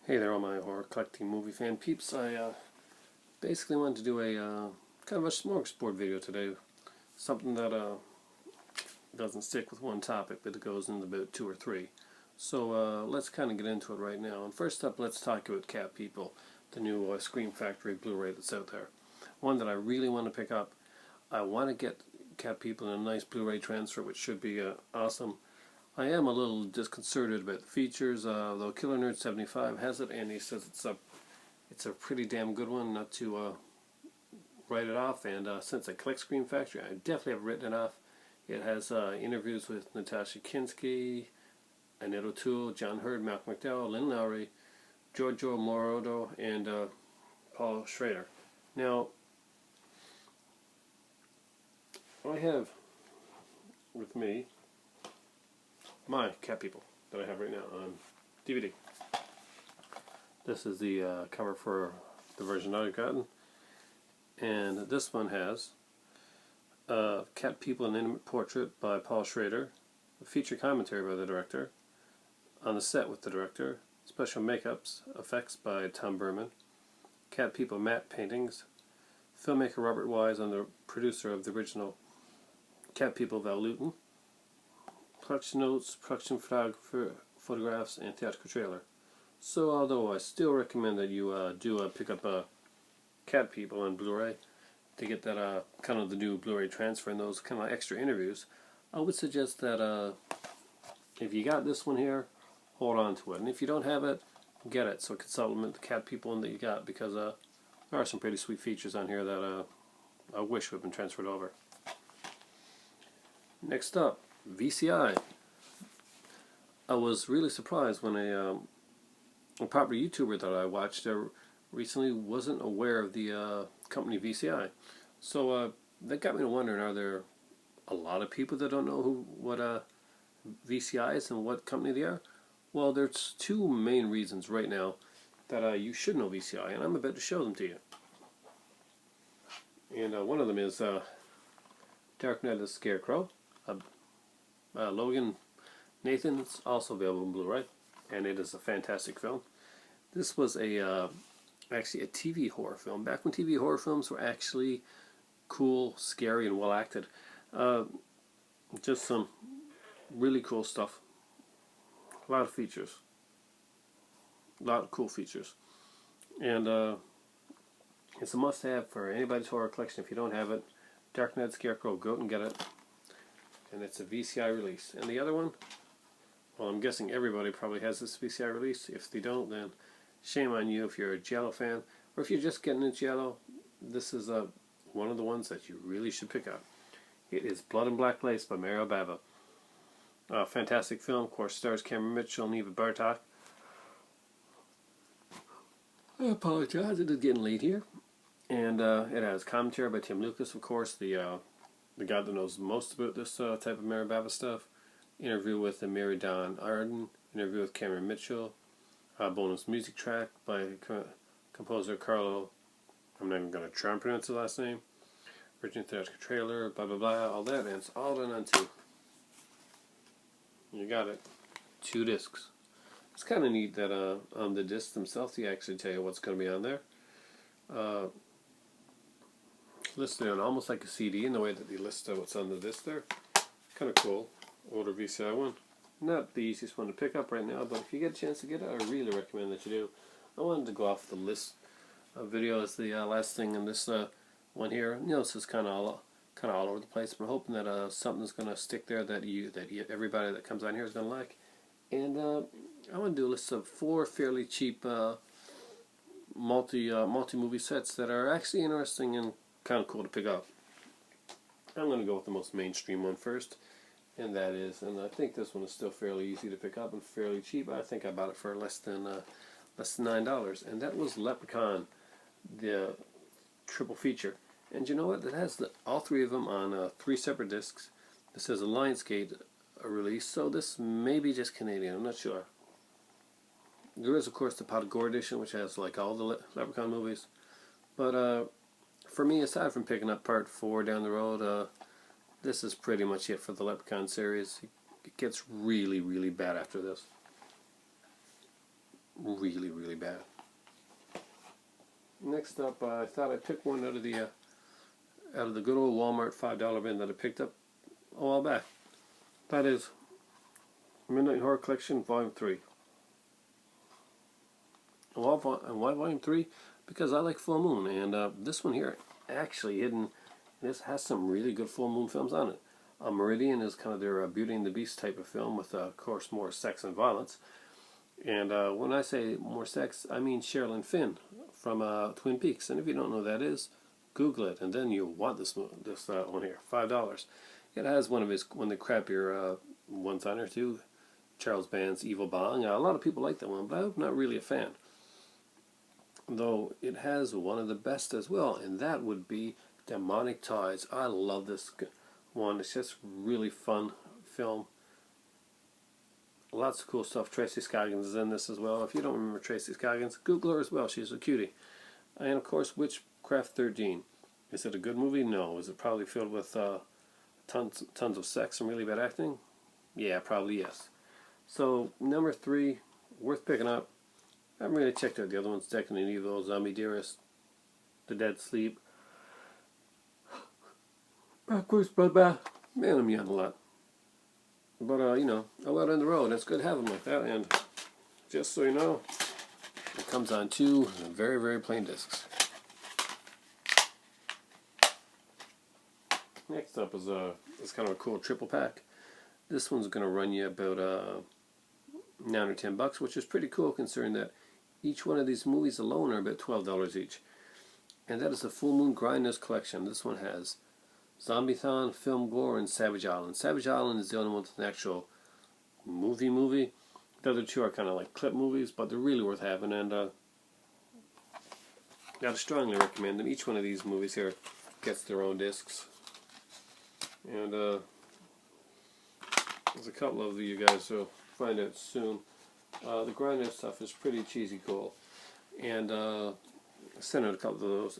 Hey there, all my horror collecting movie fan peeps. I basically wanted to do a kind of a smorgasbord video today. Something that doesn't stick with one topic, but it goes into about two or three. So let's kind of get into it right now. And first up, let's talk about Cat People, the new Scream Factory Blu-ray that's out there. One that I really want to pick up. I want to get Cat People in a nice Blu-ray transfer, which should be awesome. I am a little disconcerted about the features, though Killer Nerd 75 has it, and he says it's a pretty damn good one. Not to write it off, and since I collect Scream Factory, I definitely have written it off. It has interviews with Natasha Kinski, Annette O'Toole, John Hurd, Malcolm McDowell, Lynn Lowry, Giorgio Moroder, and Paul Schrader. Now, I have with me my Cat People that I have right now on DVD. This is the cover for the version I've gotten, and this one has Cat People, an intimate portrait by Paul Schrader, a feature commentary by the director, on the set with the director, special makeups, effects by Tom Berman, Cat People matte paintings, filmmaker Robert Wise and the producer of the original Cat People, Val Luton, production notes, production photographs, and theatrical trailer. So although I still recommend that you do pick up Cat People on Blu-ray to get that kind of the new Blu-ray transfer and those kind of extra interviews, I would suggest that if you got this one here, hold on to it. And if you don't have it, get it so it can supplement the Cat People one that you got, because there are some pretty sweet features on here that I wish would have been transferred over. Next up, VCI. I was really surprised when a popular YouTuber that I watched recently wasn't aware of the company VCI. So that got me to wondering, are there a lot of people that don't know what VCI is and what company they are? Well, there's two main reasons right now that you should know VCI, and I'm about to show them to you. And one of them is Dark Knight of the Scarecrow. Logan Nathan. It's also available on Blu-ray, and it is a fantastic film. This was actually a TV horror film, back when TV horror films were actually cool, scary, and well acted. Just some really cool stuff. A lot of features. A lot of cool features. And it's a must-have for anybody's horror collection. If you don't have it, Dark Knight Scarecrow, go out and get it. And it's a VCI release. And the other one, well, I'm guessing everybody probably has this VCI release. If they don't, then shame on you if you're a Giallo fan. Or if you're just getting into Giallo, this is one of the ones that you really should pick up. It is Blood and Black Lace by Mario Bava. Fantastic film. Of course, stars Cameron Mitchell and Eva Bartok. I apologize, it is getting late here. And it has commentary by Tim Lucas, of course, the guy that knows most about this type of Mario Bava stuff. Interview with Mary Dawn Arden. Interview with Cameron Mitchell. Bonus music track by composer Carlo. I'm not even going to try and pronounce the last name. Original theatrical trailer, blah blah blah, all that, and it's all done on two. You got it. 2 discs. It's kind of neat that on the discs themselves they actually tell you what's going to be on there. Listed on almost like a CD in the way that they list what's on the disc there. Kind of cool. Older VCI one. Not the easiest one to pick up right now, but if you get a chance to get it, I really recommend that you do. I wanted to go off the list video as the last thing in this one here. You know, this is kind of all over the place, but I'm hoping that something's going to stick there that everybody that comes on here is going to like. And I want to do a list of 4 fairly cheap multi-movie sets that are actually interesting and kind of cool to pick up. I'm going to go with the most mainstream one first, and that is, and I think this one is still fairly easy to pick up and fairly cheap. I think I bought it for less than $9, and that was Leprechaun, the triple feature. And you know what? It has all 3 of them on 3 separate discs. This is a Lionsgate release, so this may be just Canadian. I'm not sure. There is, of course, the Pot of Gore edition, which has like all the Leprechaun movies. But for me, aside from picking up Part 4 down the road, this is pretty much it for the Leprechaun series. It gets really, really bad after this. really, really bad. Next up, I thought I'd pick one out of the good old Walmart $5 bin that I picked up a while back. That is Midnight Horror Collection Volume 3. Why Volume 3? Because I like full moon, and this one here actually hidden. This has some really good full moon films on it. Meridian is kind of their Beauty and the Beast type of film with, of course, more sex and violence. And when I say more sex, I mean Sherilyn Fenn from Twin Peaks. And if you don't know who that is, Google it, and then you'll want this one here, $5. It has one of the crappier ones on there too, Charles Band's Evil Bong. A lot of people like that one, but I'm not really a fan. Though it has one of the best as well, and that would be Demonic Tides. I love this one. It's just really fun film. Lots of cool stuff. Tracy Scoggins is in this as well. If you don't remember Tracy Scoggins, Google her as well. She's a cutie. And of course, Witchcraft 13. Is it a good movie? No. Is it probably filled with tons of sex and really bad acting? Yeah, probably yes. So number 3, worth picking up. I haven't really checked out the other ones. Decadent Evil, Zombie Dearest, The Dead Sleep. Backwards, man, I'm yelling a lot. But, you know, a lot on the road. It's good having them like that. And just so you know, it comes on 2 very, very plain discs. Next up is kind of a cool triple pack. This one's going to run you about $9 or $10, which is pretty cool considering that each one of these movies alone are about $12 each. And that is the Full Moon Grinders collection. This one has Zombie-thon, Film Gore, and Savage Island. Savage Island is the only one with an actual movie. The other two are kind of like clip movies, but they're really worth having, and I'd strongly recommend them. Each one of these movies here gets their own discs. And there's a couple of you guys who'll find out soon. The Grinder stuff is pretty cheesy cool. And I sent out a couple of those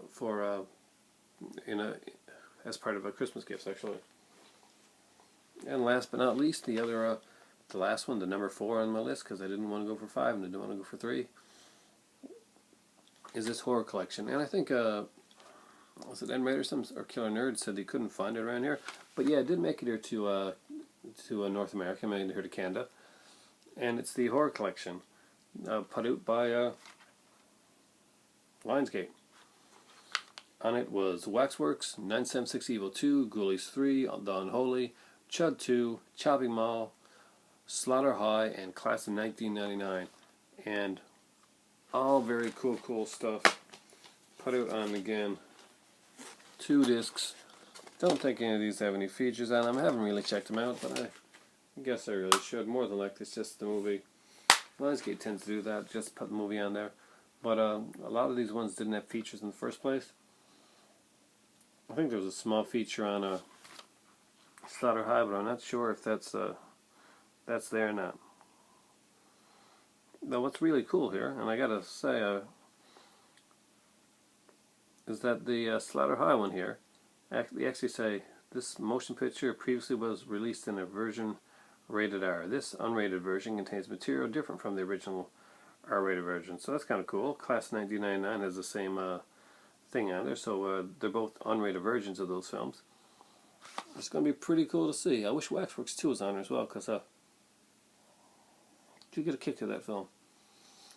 for as part of a Christmas gifts, actually. And last but not least, the last one, the number 4 on my list, because I didn't want to go for 5 and I didn't want to go for 3, is this horror collection. And I think, was it N Raid or Killer Nerd said they couldn't find it around here. But yeah, it did make it here to North America, made it here to Canada. And it's the horror collection, put out by Lionsgate. On it was Waxworks, 976 Evil 2, Ghoulies 3, The Unholy, Chud 2, Chopping Mall, Slaughter High, and Class of 1999. And all very cool stuff. Put out on, again, 2 discs. Don't think any of these have any features on them. I haven't really checked them out, but I guess I really should. More than likely, it's just the movie. Lionsgate tends to do that, just put the movie on there. But a lot of these ones didn't have features in the first place. I think there was a small feature on Slaughter High, but I'm not sure if that's there or not. Now, what's really cool here, and I gotta say, is that the Slaughter High one here, they actually say this motion picture previously was released in a version rated R. This unrated version contains material different from the original R-rated version, so that's kind of cool. Class 1999 has the same thing on there, so they're both unrated versions of those films. It's going to be pretty cool to see. I wish Waxworks 2 was on there as well, because you get a kick to that film.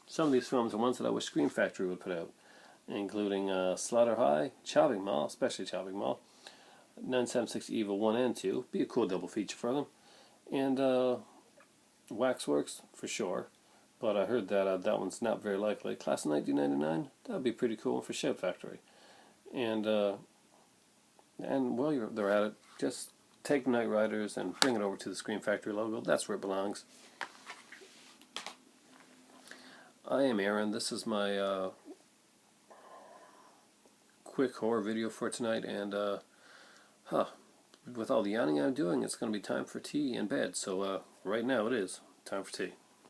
Some of these films are ones that I wish Scream Factory would put out, including Slaughter High, Chopping Mall, especially Chopping Mall, 976 Evil 1 and 2, be a cool double feature for them, and Waxworks, for sure. But I heard that that one's not very likely. Class of 1999, that would be pretty cool for Shout Factory. And while they're at it, just take Night Riders and bring it over to the Scream Factory logo. That's where it belongs. I am Aaron. This is my quick horror video for tonight. And with all the yawning I'm doing, it's going to be time for tea and bed. So right now it is time for tea.